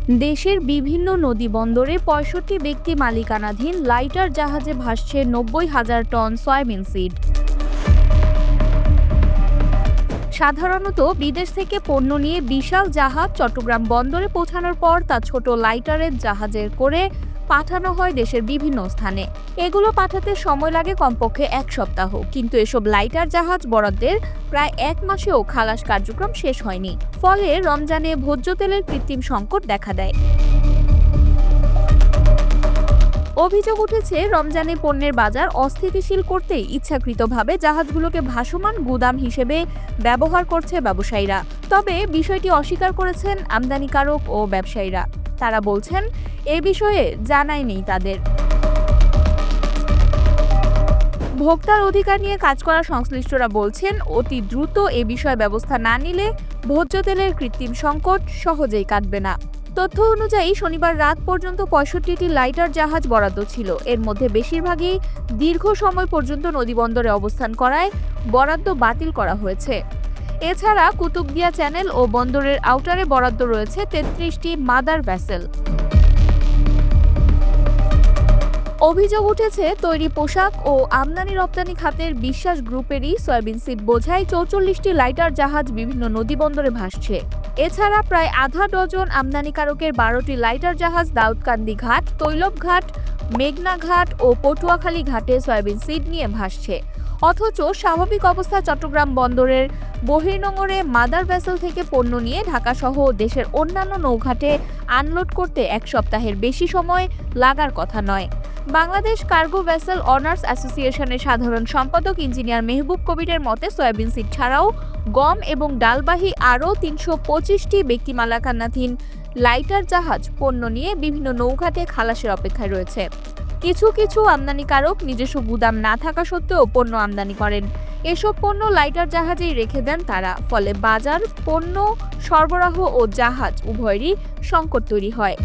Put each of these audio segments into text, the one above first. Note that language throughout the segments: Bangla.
দেশের বিভিন্ন নদী বন্দরে ৬৫ ব্যক্তি মালিকানাধীন লাইটার জাহাজে ভাসছে ৯০,০০০ টন সয়াবিন সিড। সাধারণত বিদেশ থেকে পণ্য নিয়ে বিশাল জাহাজ চট্টগ্রাম বন্দরে পৌঁছানোর পর তা ছোট লাইটারের জাহাজে করে পাঠানো হয় দেশের বিভিন্ন স্থানে। এগুলো পাঠাতে সময় লাগে কমপক্ষে ১ সপ্তাহ, কিন্তু এসব লাইটার জাহাজ বরাদ্দের প্রায় ১ মাসেও খালাস কার্যক্রম শেষ হয়নি। ফলে রমজানে ভোজ্য তেলের কৃত্রিম সংকট দেখা দেয়। অভিযোগ উঠেছে, রমজানে পণ্যের বাজার অস্থিতিশীল করতেই ইচ্ছাকৃতভাবে জাহাজগুলোকে ভাসমান গুদাম হিসেবে ব্যবহার করছে ব্যবসায়ীরা। তবে বিষয়টি অস্বীকার করেছেন আমদানিকারক ও ব্যবসায়ীরা। তারা বলছেন, এ বিষয়ে জানাই নেই তাদের। ভোক্তার অধিকার নিয়ে কাজ করা সংশ্লিষ্টরা বলছেন, অতি দ্রুত এ বিষয়ে ব্যবস্থা না নিলে ভোজ্য তেলের কৃত্রিম সংকট সহজেই কাটবে না। তথ্য অনুযায়ী শনিবার রাত পর্যন্ত ৬৫টি লাইটার জাহাজ বরাদ্দ ছিল। এর মধ্যে বেশিরভাগই দীর্ঘ সময় পর্যন্ত নদীবন্দরে অবস্থান করায় বরাদ্দ বাতিল করা হয়েছে। এছাড়া কুতুবদিয়া চ্যানেল ও বন্দরের আউটারে বরাদ্দ রয়েছে ৩৩টি মাদার ভেসেল। অভিযোগ উঠেছে, তৈরি পোশাক ও আমদানি রপ্তানি খাতের বিশ্বাস গ্রুপেরই সয়াবিন সিড বোঝাই ৪৪টি লাইটার জাহাজ বিভিন্ন নদীবন্দরে ভাসছে। এছাড়া প্রায় আধা ডজন আমদানিকারকের ১২টি লাইটার জাহাজ দাউদকান্দি ঘাট, তৈলব ঘাট, মেঘনা ঘাট ও পটুয়াখালী ঘাটে সয়াবিন সিড নিয়ে ভাসছে। অথচ স্বাভাবিক অবস্থা চট্টগ্রাম বন্দরের বহির্নোঙরে মাদার ভেসেল থেকে পণ্য নিয়ে ঢাকাসহ দেশের অন্যান্য নৌঘাটে আনলোড করতে ১ সপ্তাহের বেশি সময় লাগার কথা নয়। বাংলাদেশ কার্গো ভেসেল অনার্স অ্যাসোসিয়েশনের সাধারণ সম্পাদক ইঞ্জিনিয়ার মেহবুব কবিরের মতে, সয়াবিন সিড ছাড়াও গম এবং ডালবাহী আরও ৩২৫টি ব্যক্তি মালিকানাধীন লাইটার জাহাজ পণ্য নিয়ে বিভিন্ন নৌঘাটে খালাসের অপেক্ষায় রয়েছে। কিছু কিছু আমদানিকারক নিজস্ব গুদাম না থাকা সত্ত্বেও পণ্য আমদানি করেন। এসব পণ্য লাইটার জাহাজেই রেখে দেন তারা। ফলে বাজার, পণ্য সরবরাহ ও জাহাজ উভয়েরই সংকট তৈরি হয়।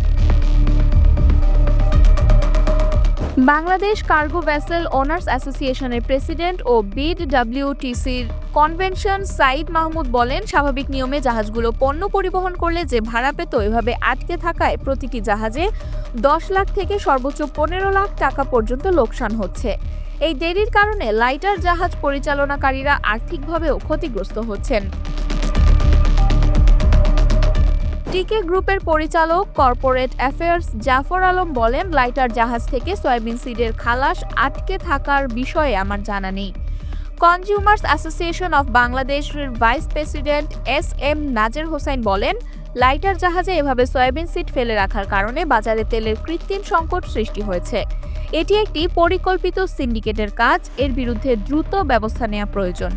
বাংলাদেশ কার্গো ভেসেল অনার্স অ্যাসোসিয়েশনের প্রেসিডেন্ট ও বিডব্লিউটিসির কনভেনশন সাইদ মাহমুদ বলেন, স্বাভাবিক নিয়মে জাহাজগুলো পণ্য পরিবহন করলে যে ভাড়া পেত, এভাবে আটকে থাকায় প্রতিটি জাহাজে ১০ লাখ থেকে সর্বোচ্চ ১৫ লাখ টাকা পর্যন্ত লোকসান হচ্ছে। এই দেরির কারণে লাইটার জাহাজ পরিচালনাকারীরা আর্থিকভাবেও ক্ষতিগ্রস্ত হচ্ছেন। টিকে গ্রুপের পরিচালক কর্পোরেট অ্যাফেয়ার্স জাফর আলম বলেন, লাইটার জাহাজ থেকে সয়াবিন সিডের খালাস আটকে থাকার বিষয়ে আমার জানা নেই। কনজিউমার্স অ্যাসোসিয়েশন অফ বাংলাদেশের ভাইস প্রেসিডেন্ট এস.এম. নাজের হোসাইন বলেন, লাইটার জাহাজে এভাবে সয়াবিন সিড ফেলে রাখার কারণে বাজারে তেলের কৃত্রিম সংকট সৃষ্টি হয়েছে। এটি একটি পরিকল্পিত সিন্ডিকেটের কাজ। এর বিরুদ্ধে দ্রুত ব্যবস্থা নেওয়া প্রয়োজন।